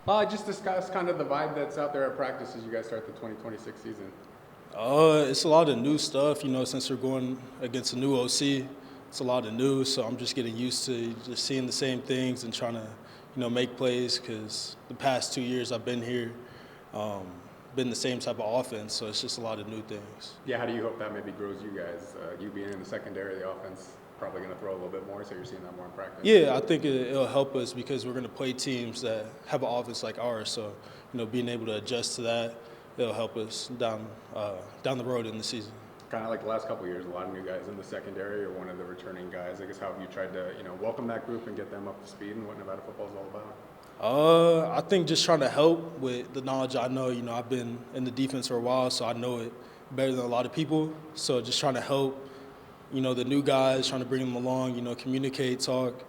Just discuss kind of the vibe that's out there at practice as you guys start the 2026 season. It's a lot of new stuff, since we're going against a new OC. It's a lot of new, so I'm just getting used to just seeing the same things and trying to, make plays because the past 2 years I've been here, been the same type of offense, so it's just a lot of new things. Yeah, how do you hope that maybe grows you guys? You being in the secondary, the offense probably going to throw a little bit more, so you're seeing that more in practice. Yeah, I think it'll help us because we're going to play teams that have an offense like ours, so, being able to adjust to that, it'll help us down the road in the season. Kind of like the last couple of years, a lot of new guys in the secondary or one of the returning guys. I guess how have you tried to, welcome that group and get them up to speed and what Nevada football is all about? I think just trying to help with the knowledge I know. I've been in the defense for a while, so I know it better than a lot of people. So just trying to help, the new guys, trying to bring them along, communicate, talk,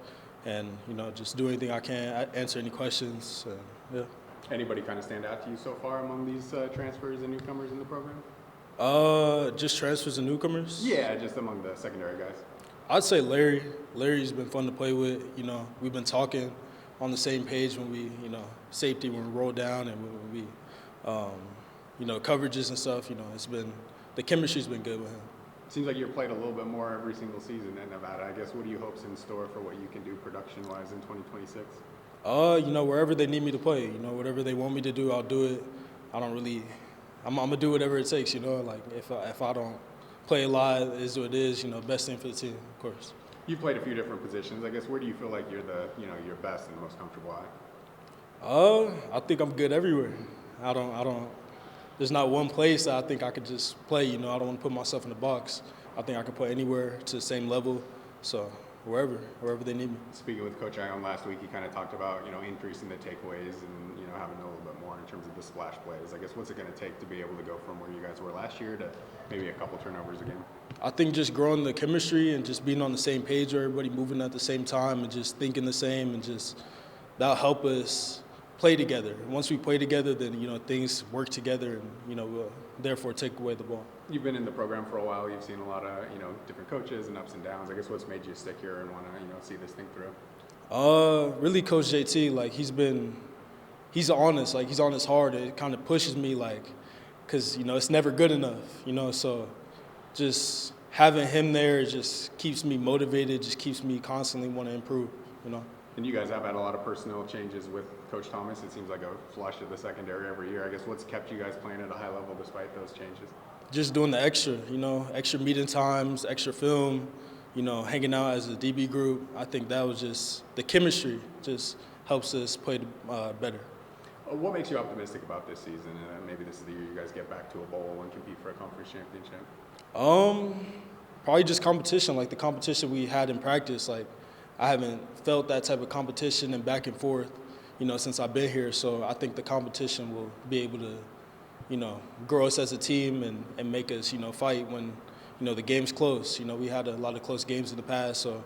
and, just do anything I can, answer any questions. Yeah. Anybody kind of stand out to you so far among these transfers and newcomers in the program? Just transfers and newcomers? Yeah, just among the secondary guys. I'd say Larry. Larry's been fun to play with. We've been talking on the same page when we, safety when we roll down and when we, coverages and stuff. The chemistry's been good with him. Seems like you're played a little bit more every single season in Nevada. I guess what are your hopes in store for what you can do production-wise in 2026? Wherever they need me to play, whatever they want me to do, I'll do it. I don't really, I'm gonna do whatever it takes, like if I don't play a lot, it is what it is, best thing for the team, of course. You've played a few different positions. I guess where do you feel like you're your best and most comfortable at? I think I'm good everywhere. There's not one place that I think I could just play, I don't want to put myself in the box. I think I can play anywhere to the same level, so wherever they need me. Speaking with Coach Aiden last week, he kind of talked about, increasing the takeaways and, having a little bit more in terms of the splash plays. I guess what's it going to take to be able to go from where you guys were last year to maybe a couple turnovers again? I think just growing the chemistry and just being on the same page with everybody, moving at the same time and just thinking the same and just that'll help us play together. Once we play together, then, things work together and, we'll therefore take away the ball. You've been in the program for a while. You've seen a lot of, different coaches and ups and downs. I guess what's made you stick here and want to, see this thing through? Really Coach JT, he's honest. He's honest hard. It kind of pushes me, because, it's never good enough, so just having him there just keeps me motivated, just keeps me constantly want to improve, And you guys have had a lot of personnel changes with Coach Thomas. It seems like a flush of the secondary every year. I guess what's kept you guys playing at a high level despite those changes? Just doing the extra meeting times, extra film, hanging out as a DB group. I think that was just the chemistry just helps us play better. What makes you optimistic about this season? And maybe this is the year you guys get back to a bowl and compete for a conference championship. Probably just competition, like the competition we had in practice. I haven't felt that type of competition and back and forth, since I've been here. So I think the competition will be able to, grow us as a team and make us, fight when, the game's close. We had a lot of close games in the past, so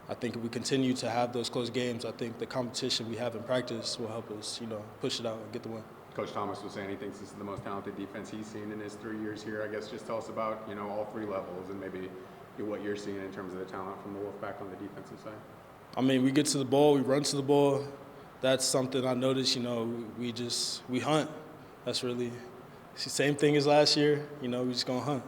I think if we continue to have those close games, I think the competition we have in practice will help us, push it out and get the win. Coach Thomas was saying he thinks this is the most talented defense he's seen in his 3 years here. I guess just tell us about, all three levels and maybe what you're seeing in terms of the talent from the Wolfpack on the defensive side. We get to the ball, we run to the ball. That's something I noticed, we hunt. That's really the same thing as last year, we just going to hunt.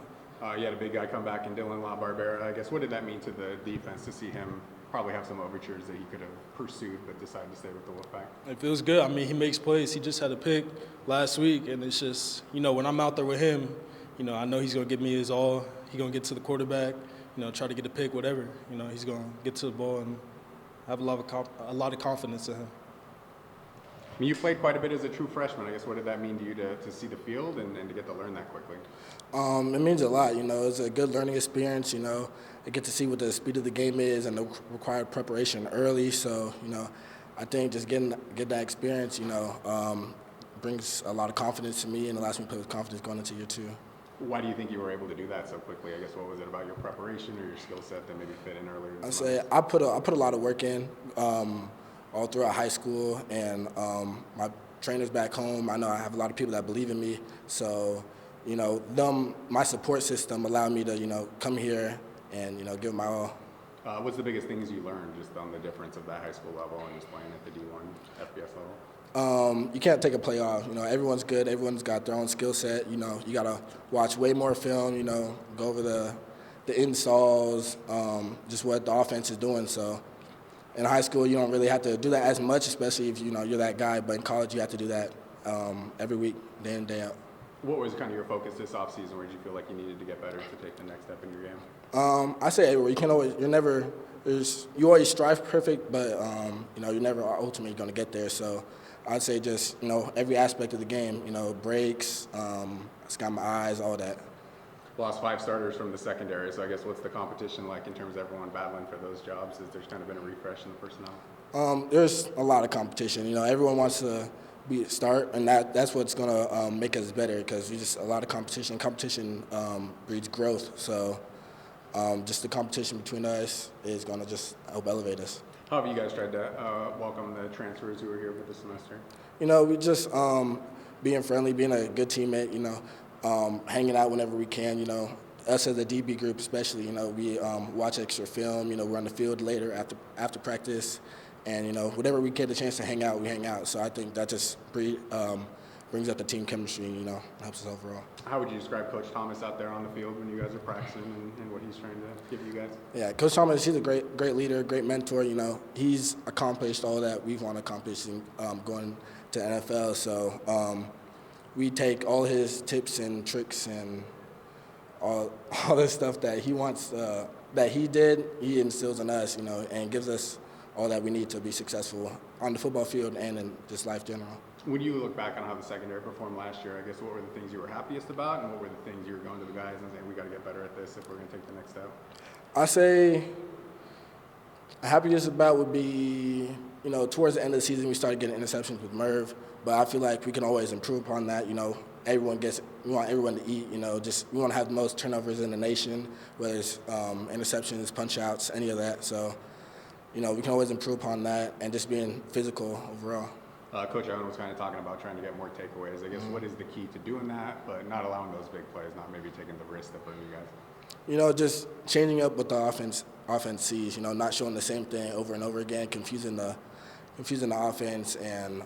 You had a big guy come back in Labarbera. I guess what did that mean to the defense to see him probably have some overtures that he could have pursued but decided to stay with the Wolfpack? It feels good. He makes plays. He just had a pick last week, and it's just, when I'm out there with him, I know he's going to give me his all. He's going to get to the quarterback, try to get a pick, whatever. He's going to get to the ball and have a lot of confidence in him. You played quite a bit as a true freshman. I guess what did that mean to you to see the field and to get to learn that quickly? It means a lot. It's a good learning experience. I get to see what the speed of the game is and the required preparation early. So, I think just getting that experience, brings a lot of confidence to me and allows me to play with confidence going into year two. Why do you think you were able to do that so quickly? I guess what was it about your preparation or your skill set that maybe fit in earlier? I say I put a lot of work in all throughout high school, and my trainers back home. I know I have a lot of people that believe in me, so my support system allowed me to come here and give my all. What's the biggest things you learned just on the difference of that high school level and just playing at the D1 FBS level? You can't take a play off. You know, everyone's good. Everyone's got their own skill set. You know, you got to watch way more film, you know, go over the installs, just what the offense is doing. So in high school, you don't really have to do that as much, especially if, you know, you're that guy. But in college, you have to do that every week, day in, day out. What was kind of your focus this offseason? Where did you feel like you needed to get better to take the next step in your game? I say everywhere. You can always, you always strive perfect, but, you know, you're never ultimately going to get there. So I'd say just, you know, every aspect of the game, you know, breaks, got my eyes, all that. Lost 5 starters from the secondary, so I guess what's the competition like in terms of everyone battling for those jobs? Has there kind of been a refresh in the personnel? There's a lot of competition. You know, everyone wants to start, and that's what's going to make us better because we just a lot of competition. Competition breeds growth, so just the competition between us is going to just help elevate us. How have you guys tried to welcome the transfers who are here for the semester? You know, we just being friendly, being a good teammate, you know, hanging out whenever we can, you know. Us as a DB group especially, you know, we watch extra film, you know, we're on the field later after practice, and, you know, whenever we get a chance to hang out, we hang out. So I think that just brings up the team chemistry and, you know, helps us overall. How would you describe Coach Thomas out there on the field when you guys are practicing and what he's trying to give you guys? Yeah, Coach Thomas, he's a great leader, great mentor. You know, he's accomplished all that we want to accomplish in, going to NFL. So we take all his tips and tricks and all the stuff that he wants, that he did, he instills in us, you know, and gives us all that we need to be successful on the football field and in just life general. When you look back on how the secondary performed last year, I guess what were the things you were happiest about, and what were the things you were going to the guys and saying, we got to get better at this if we're going to take the next step? I say happiest about would be, you know, towards the end of the season we started getting interceptions with Merv, but I feel like we can always improve upon that. You know, we want everyone to eat, you know, just we want to have the most turnovers in the nation, whether it's interceptions, punch-outs, any of that. So, you know, we can always improve upon that and just being physical overall. Coach Aiden was kind of talking about trying to get more takeaways. I guess what is the key to doing that, but not allowing those big plays, not maybe taking the risk that bring you guys? You know, just changing up what the offense sees. You know, not showing the same thing over and over again, confusing the offense, and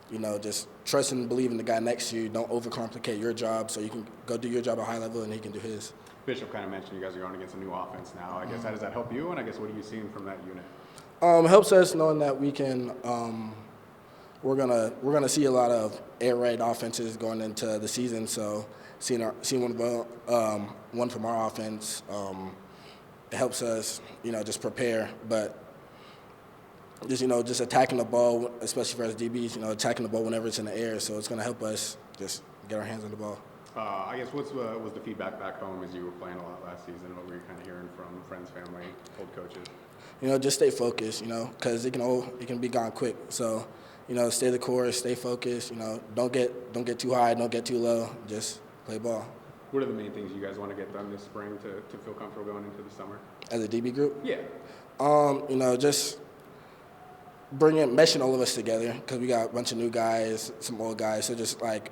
you know, just trusting and believing the guy next to you. Don't overcomplicate your job, so you can go do your job at a high level, and he can do his. Bishop kind of mentioned you guys are going against a new offense now. I guess how does that help you? And I guess what are you seeing from that unit? It helps us knowing that we can. We're gonna see a lot of air raid offenses going into the season. So seeing one from our offense, it helps us, you know, just prepare. But just attacking the ball, especially for us DBs, you know, attacking the ball whenever it's in the air. So it's gonna help us just get our hands on the ball. I guess what was the feedback back home as you were playing a lot last season? What were you kind of hearing from friends, family, old coaches? You know, just stay focused. You know, because it can be gone quick. So, you know, stay the course, stay focused. You know, don't get too high, don't get too low. Just play ball. What are the main things you guys want to get done this spring to feel comfortable going into the summer? As a DB group? Yeah. You know, just meshing all of us together because we got a bunch of new guys, some old guys. So just like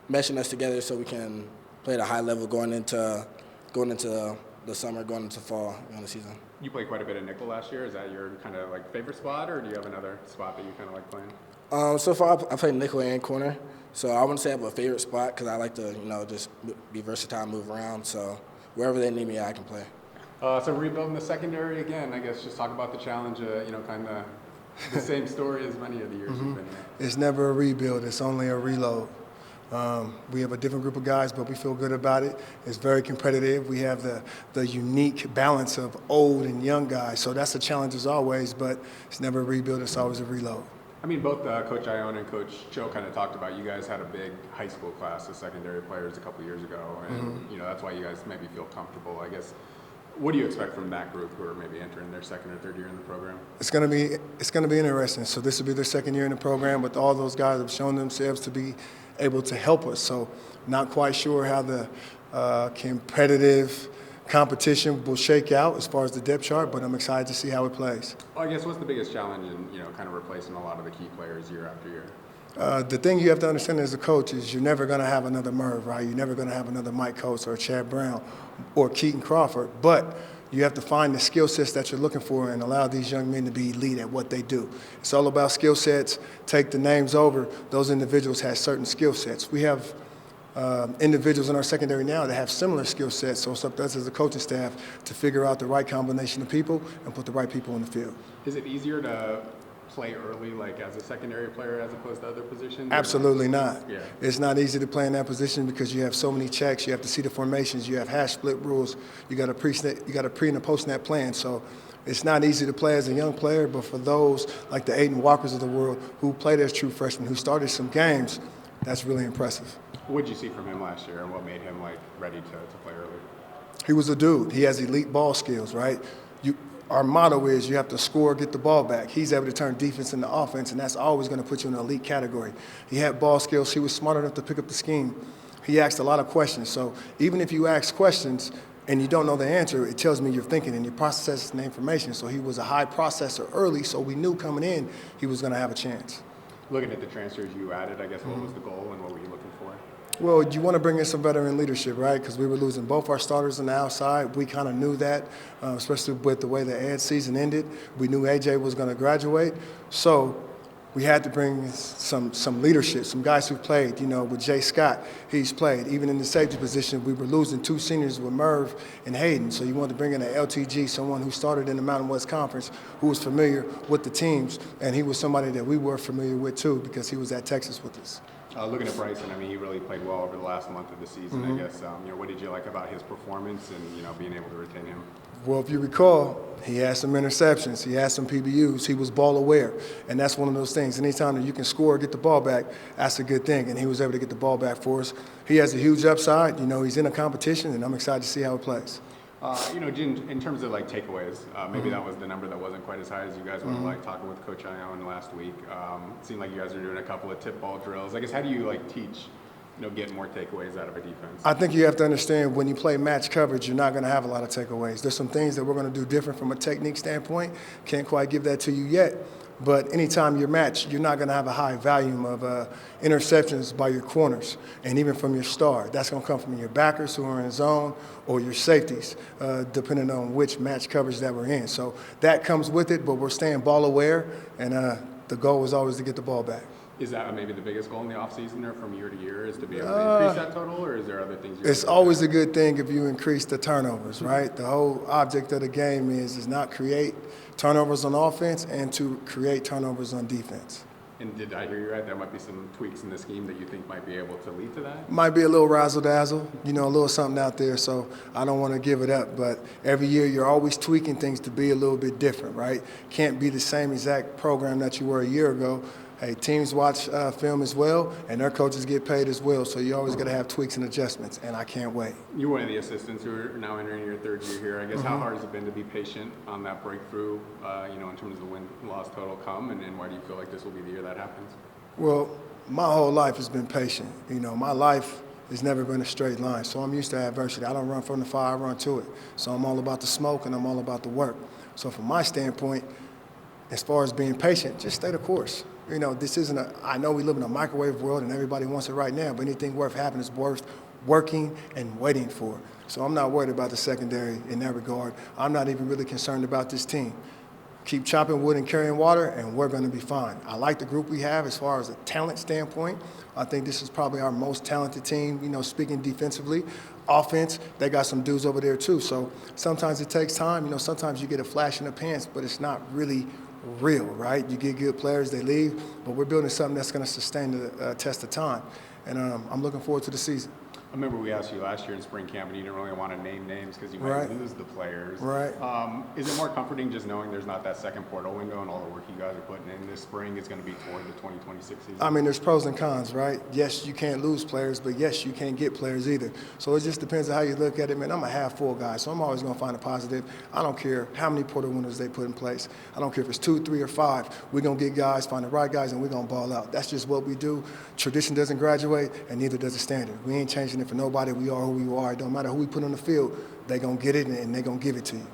meshing us together so we can play at a high level going into the summer, going into fall, the season. You played quite a bit of nickel last year. Is that your kind of like favorite spot, or do you have another spot that you kind of like playing? So far, I played nickel and corner. So I wouldn't say I have a favorite spot because I like to, you know, just be versatile, move around. So wherever they need me, I can play. So rebuilding the secondary again, I guess just talk about the challenge, you know, kind of the same story as many of the years you've been there. It's never a rebuild. It's only a reload. We have a different group of guys, but we feel good about it. It's very competitive. We have the unique balance of old and young guys. So that's a challenge as always, but it's never a rebuild. It's always a reload. I mean, both Coach Ione and Coach Cho kind of talked about you guys had a big high school class of secondary players a couple years ago, and you know that's why you guys maybe feel comfortable. I guess, what do you expect from that group who are maybe entering their second or third year in the program? It's going to be interesting. So this will be their second year in the program, but all those guys have shown themselves to be able to help us. So not quite sure how the competitive competition will shake out as far as the depth chart, but I'm excited to see how it plays. Well, I guess what's the biggest challenge in, you know, kind of replacing a lot of the key players year after year? The thing you have to understand as a coach is you're never going to have another Merv, right? You're never going to have another Mike Coates or Chad Brown or Keaton Crawford, but you have to find the skill sets that you're looking for and allow these young men to be elite at what they do. It's all about skill sets. Take the names over. Those individuals have certain skill sets. We have individuals in our secondary now that have similar skill sets, so it's up to us as a coaching staff to figure out the right combination of people and put the right people in the field. Is it easier to play early, like as a secondary player, as opposed to other positions? Absolutely not. Yeah. It's not easy to play in that position because you have so many checks. You have to see the formations. You have hash split rules. You got a pre and a post snap plan. So it's not easy to play as a young player. But for those like the Aiden Walkers of the world who played as true freshmen, who started some games, that's really impressive. What did you see from him last year, and what made him like ready to play early? He was a dude. He has elite ball skills, right? Our motto is you have to score, get the ball back. He's able to turn defense into offense, and that's always going to put you in an elite category. He had ball skills. He was smart enough to pick up the scheme. He asked a lot of questions. So even if you ask questions and you don't know the answer, it tells me you're thinking and you're processing the information. So he was a high processor early, so we knew coming in he was going to have a chance. Looking at the transfers you added, I guess what was the goal and what were you looking for? Well, you want to bring in some veteran leadership, right? Because we were losing both our starters on the outside. We kind of knew that, especially with the way the Ed season ended. We knew AJ was going to graduate. So we had to bring some leadership, some guys who played, with Jay Scott. He's played. Even in the safety position, we were losing 2 seniors with Merv and Hayden. So you wanted to bring in an LTG, someone who started in the Mountain West Conference, who was familiar with the teams. And he was somebody that we were familiar with, too, because he was at Texas with us. Looking at Bryson, I mean, he really played well over the last month of the season. I guess, what did you like about his performance and, being able to retain him? Well, if you recall, he had some interceptions. He had some PBUs. He was ball aware, and that's one of those things. Anytime that you can score or get the ball back, that's a good thing, and he was able to get the ball back for us. He has a huge upside. He's in a competition, and I'm excited to see how it plays. In terms of like takeaways, maybe that was the number that wasn't quite as high as you guys were like talking with Coach Ione last week. It seemed like you guys were doing a couple of tip ball drills. I guess how do you like teach, get more takeaways out of a defense? I think you have to understand when you play match coverage, you're not going to have a lot of takeaways. There's some things that we're going to do different from a technique standpoint. Can't quite give that to you yet. But anytime you're matched, you're not going to have a high volume of interceptions by your corners and even from your star. That's going to come from your backers who are in zone or your safeties, depending on which match coverage that we're in. So that comes with it, but we're staying ball aware, and the goal is always to get the ball back. Is that maybe the biggest goal in the offseason or from year to year is to be able to increase that total, or is there other things? It's always a good thing if you increase the turnovers, right? The whole object of the game is not create turnovers on offense and to create turnovers on defense. And did I hear you right? There might be some tweaks in the scheme that you think might be able to lead to that? Might be a little razzle-dazzle, a little something out there, so I don't want to give it up. But every year you're always tweaking things to be a little bit different, right? Can't be the same exact program that you were a year ago. Hey, teams watch film as well, and their coaches get paid as well, so you always got to have tweaks and adjustments, and I can't wait. You're one of the assistants who are now entering your third year here. I guess how hard has it been to be patient on that breakthrough, in terms of the win-loss total come, and why do you feel like this will be the year that happens? Well, my whole life has been patient. My life has never been a straight line, so I'm used to adversity. I don't run from the fire, I run to it. So I'm all about the smoke, and I'm all about the work. So from my standpoint, as far as being patient, just stay the course. This isn't I know we live in a microwave world and everybody wants it right now, but anything worth having is worth working and waiting for. So I'm not worried about the secondary in that regard. I'm not even really concerned about this team. Keep chopping wood and carrying water, and we're going to be fine. I like the group we have as far as a talent standpoint. I think this is probably our most talented team, speaking defensively. Offense, they got some dudes over there too. So sometimes it takes time. Sometimes you get a flash in the pants, but it's not really real, right? You get good players, they leave, but we're building something that's going to sustain the test of time. And I'm looking forward to the season. I remember we asked you last year in spring camp, and you didn't really want to name names because you might lose the players. Right. Is it more comforting just knowing there's not that second portal window and all the work you guys are putting in this spring is going to be toward the 2026 season? I mean, there's pros and cons, right? Yes, you can't lose players, but yes, you can't get players either. So it just depends on how you look at it, man. I'm a half-full guy, so I'm always going to find a positive. I don't care how many portal windows they put in place. I don't care if it's 2, 3, or 5. We're going to get guys, find the right guys, and we're going to ball out. That's just what we do. Tradition doesn't graduate, and neither does the standard. We ain't changing it for nobody. We are who we are. It don't matter who we put on the field. They're going to get it, and they're going to give it to you.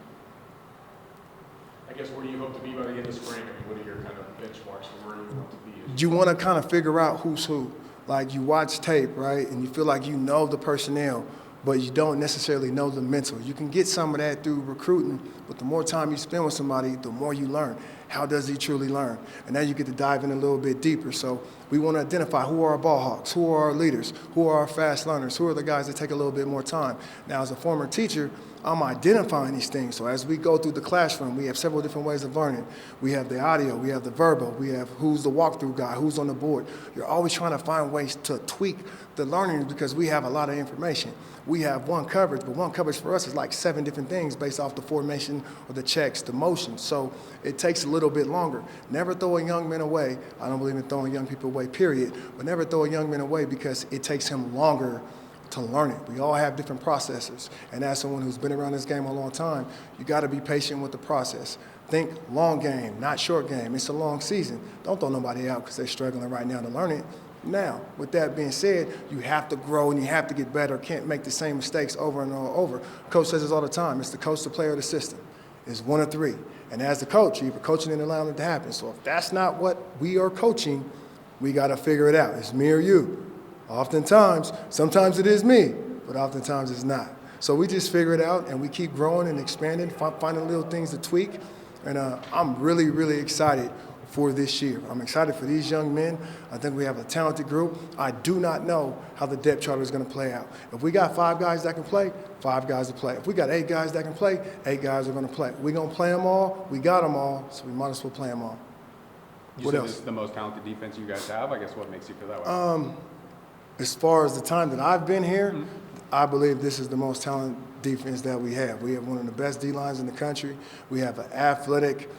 I guess where do you hope to be by the end of spring? I mean, what are your kind of benchmarks for where you want to be? You want to kind of figure out who's who. Like, you watch tape, right, and you feel like you know the personnel, but you don't necessarily know the mental. You can get some of that through recruiting, but the more time you spend with somebody, the more you learn. How does he truly learn? And now you get to dive in a little bit deeper. So we want to identify who are our ball hawks, who are our leaders, who are our fast learners, who are the guys that take a little bit more time. Now, as a former teacher, I'm identifying these things. So as we go through the classroom, we have several different ways of learning. We have the audio, we have the verbal, we have who's the walkthrough guy, who's on the board. You're always trying to find ways to tweak the learning because we have a lot of information. We have one coverage, but one coverage for us is like 7 different things based off the formation or the checks, the motion. So it takes a little bit longer. Never throw a young man away. I don't believe in throwing young people away, period. But never throw a young man away because it takes him longer to learn it. We all have different processes. And as someone who's been around this game a long time, you got to be patient with the process. Think long game, not short game. It's a long season. Don't throw nobody out because they're struggling right now to learn it. Now, with that being said, you have to grow and you have to get better. Can't make the same mistakes over and over. Coach says this all the time. It's the coach, the player, or the system. It's one of 3. And as the coach, you're either coaching and allowing it to happen. So if that's not what we are coaching, we got to figure it out. It's me or you. Oftentimes, sometimes it is me, but oftentimes it's not. So we just figure it out and we keep growing and expanding, finding little things to tweak. And I'm really, really excited for this year. I'm excited for these young men. I think we have a talented group. I do not know how the depth chart is going to play out. If we got 5 guys that can play, 5 guys to play. If we got 8 guys that can play, 8 guys are going to play. We're going to play them all. We got them all, so we might as well play them all. You said this is the most talented defense you guys have. I guess what makes you feel that way? As far as the time that I've been here, I believe this is the most talented defense that we have. We have one of the best D-lines in the country. We have an athletic,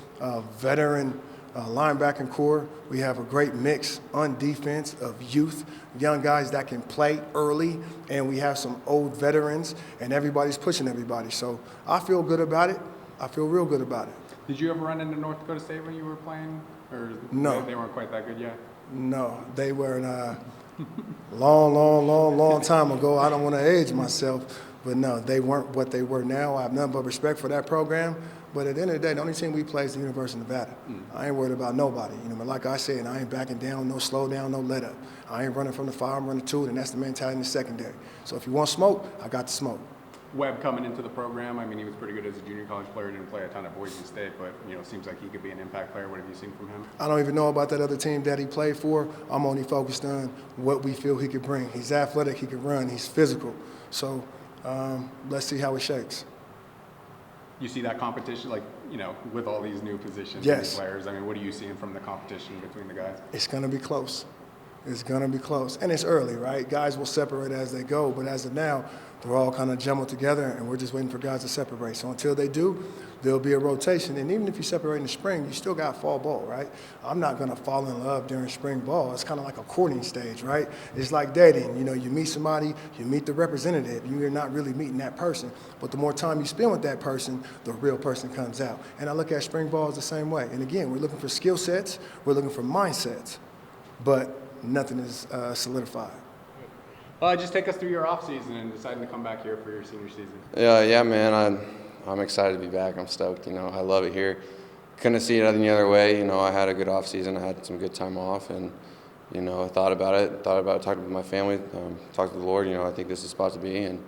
veteran linebacking core. We have a great mix on defense of youth, young guys that can play early, and we have some old veterans, and everybody's pushing everybody. So I feel good about it. I feel real good about it. Did you ever run into North Dakota State when you were playing? Or No. They weren't quite that good yet? No, they were in a long time ago. I don't want to age myself, but no, they weren't what they were now. I have nothing but respect for that program. But at the end of the day, the only team we play is the University of Nevada. I ain't worried about nobody. But like I said, I ain't backing down, no slow down, no let up. I ain't running from the fire, I'm running to it, and that's the mentality in the secondary. So if you want smoke, I got the smoke. Webb coming into the program, I mean, he was pretty good as a junior college player. Didn't play a ton at Boise State, but, it seems like he could be an impact player. What have you seen from him? I don't even know about that other team that he played for. I'm only focused on what we feel he could bring. He's athletic, he can run, he's physical. So let's see how it shakes. You see that competition, with all these new positions and Yes. these players? I mean, what are you seeing from the competition between the guys? It's going to be close. It's going to be close. And it's early, right? Guys will separate as they go, but as of now, they're all kind of jumbled together, and we're just waiting for guys to separate. So until they do, there'll be a rotation. And even if you separate in the spring, you still got fall ball, right? I'm not going to fall in love during spring ball. It's kind of like a courting stage, right? It's like dating. You meet somebody, you meet the representative. You're not really meeting that person. But the more time you spend with that person, the real person comes out. And I look at spring ball as the same way. And again, we're looking for skill sets. We're looking for mindsets. But nothing is solidified. Well, just take us through your off season and deciding to come back here for your senior season. Yeah, man. I'm excited to be back. I'm stoked. I love it here. Couldn't see it any other way. I had a good off season. I had some good time off, and I thought about it. Talked with my family. Talked to the Lord. I think this is the spot to be. And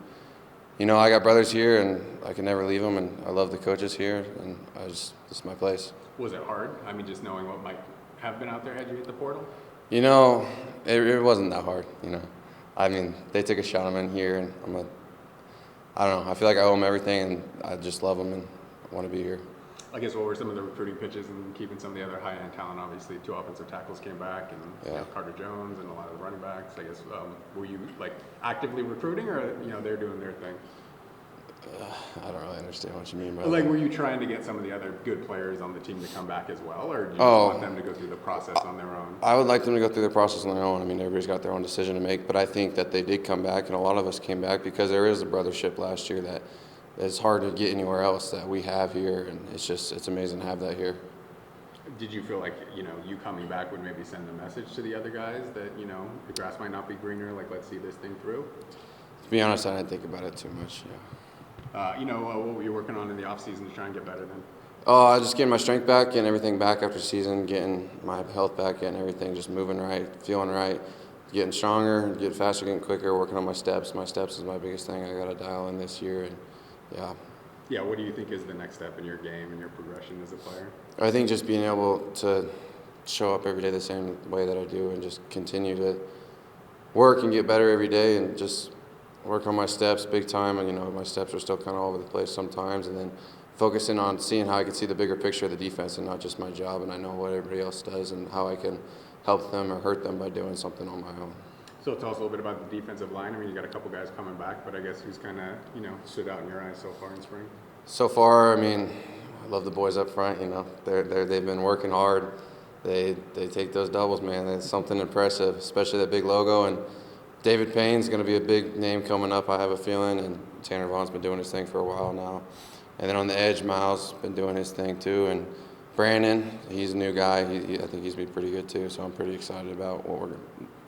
I got brothers here, and I can never leave them. And I love the coaches here, and this is my place. Was it hard? I mean, just knowing what might have been out there had you hit the portal? It wasn't that hard. I mean, they took a shot at me here, and I don't know. I feel like I owe them everything, and I just love them and want to be here. I guess what were some of the recruiting pitches and keeping some of the other high-end talent? Obviously, 2 offensive tackles came back, and Carter Jones and a lot of the running backs. I guess were you actively recruiting, or they're doing their thing? I don't really understand what you mean by Like, that. were you trying to get some of the other good players on the team to come back as well, or do you just want them to go through the process on their own? I would like them to go through the process on their own. I mean, everybody's got their own decision to make, but I think that they did come back, and a lot of us came back because there is a brothership last year that is hard to get anywhere else that we have here, and it's amazing to have that here. Did you feel like, you coming back would maybe send a message to the other guys that, the grass might not be greener, let's see this thing through? To be honest, I didn't think about it too much, yeah. What were you working on in the off-season to try and get better then? I just getting my strength back, getting everything back after season, getting my health back, getting everything just moving right, feeling right. getting stronger, getting faster, getting quicker, working on my steps. My steps is my biggest thing I got to dial in this year. And yeah. Yeah, what do you think is the next step in your game and your progression as a player? I think just being able to show up every day the same way that I do and just continue to work and get better every day and just work on my steps big time. And, my steps are still kind of all over the place sometimes. And then focusing on seeing how I can see the bigger picture of the defense and not just my job. And I know what everybody else does and how I can help them or hurt them by doing something on my own. So tell us a little bit about the defensive line. I mean, you got a couple guys coming back, but I guess who's kind of, stood out in your eyes so far in spring? So far, I love the boys up front. They've been working hard. They take those doubles, man. It's something impressive, especially that big logo. And David Payne's going to be a big name coming up, I have a feeling. And Tanner Vaughn's been doing his thing for a while now. And then on the edge, Miles been doing his thing too. And Brandon, he's a new guy. I think he's been pretty good too. So I'm pretty excited about what we're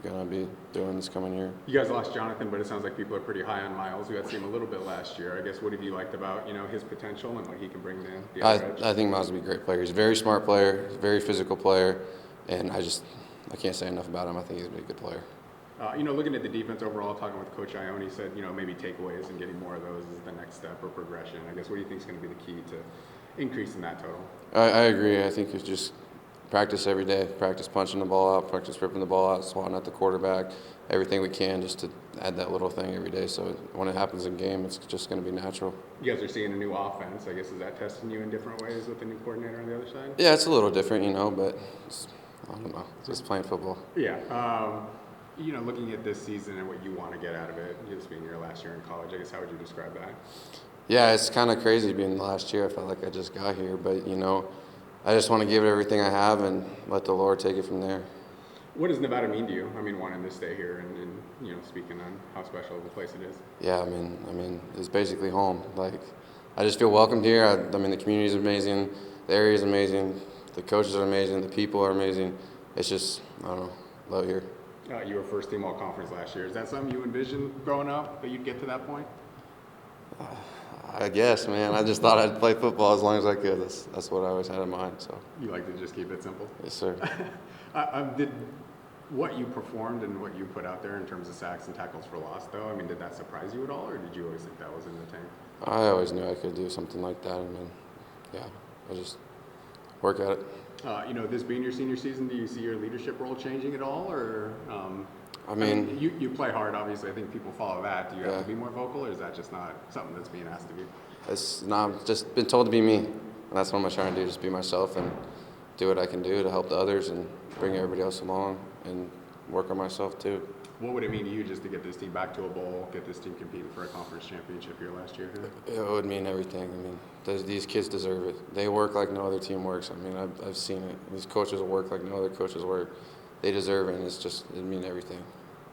going to be doing this coming year. You guys lost Jonathan, but it sounds like people are pretty high on Miles. We got to see him a little bit last year. I guess what have you liked about his potential and what he can bring to the other edge? I think Miles will be a great player. He's a very smart player, very physical player, and I can't say enough about him. I think he's going to be a good player. Looking at the defense overall, talking with Coach Ione, said maybe takeaways and getting more of those is the next step or progression. I guess what do you think is going to be the key to increasing that total? I agree. I think it's just practice every day, practice punching the ball out, practice ripping the ball out, swatting at the quarterback, everything we can just to add that little thing every day. So when it happens in game, it's just going to be natural. You guys are seeing a new offense. I guess is that testing you in different ways with the new coordinator on the other side? Yeah, it's a little different, but I don't know. It's just playing football. Yeah. Looking at this season and what you want to get out of it, this being your last year in college, I guess how would you describe that? Yeah, it's kind of crazy being the last year. I felt like I just got here, but I just want to give it everything I have and let the Lord take it from there. What does Nevada mean to you? Wanting to stay here and speaking on how special of a place it is. Yeah, it's basically home. I just feel welcomed here. The community is amazing. The area is amazing. The coaches are amazing. The people are amazing. It's just, I don't know, love here. You were first team all conference last year. Is that something you envisioned growing up, that you'd get to that point? I guess, man. I just thought I'd play football as long as I could. That's what I always had in mind. So. You like to just keep it simple? Yes, sir. Did what you performed and what you put out there in terms of sacks and tackles for loss, though, did that surprise you at all, or did you always think that was in the tank? I always knew I could do something like that, and then, I just work at it. This being your senior season, do you see your leadership role changing at all, or? You play hard, obviously. I think people follow that. Do you have to be more vocal, or is that just not something that's being asked of you? It's not. Just been told to be me, and that's what I'm trying to do. Just be myself and do what I can do to help the others and bring everybody else along and work on myself too. What would it mean to you just to get this team back to a bowl, get this team competing for a conference championship here last year? It would mean everything. These kids deserve it. They work like no other team works. I've seen it. These coaches will work like no other coaches work. They deserve it, and it'd mean everything.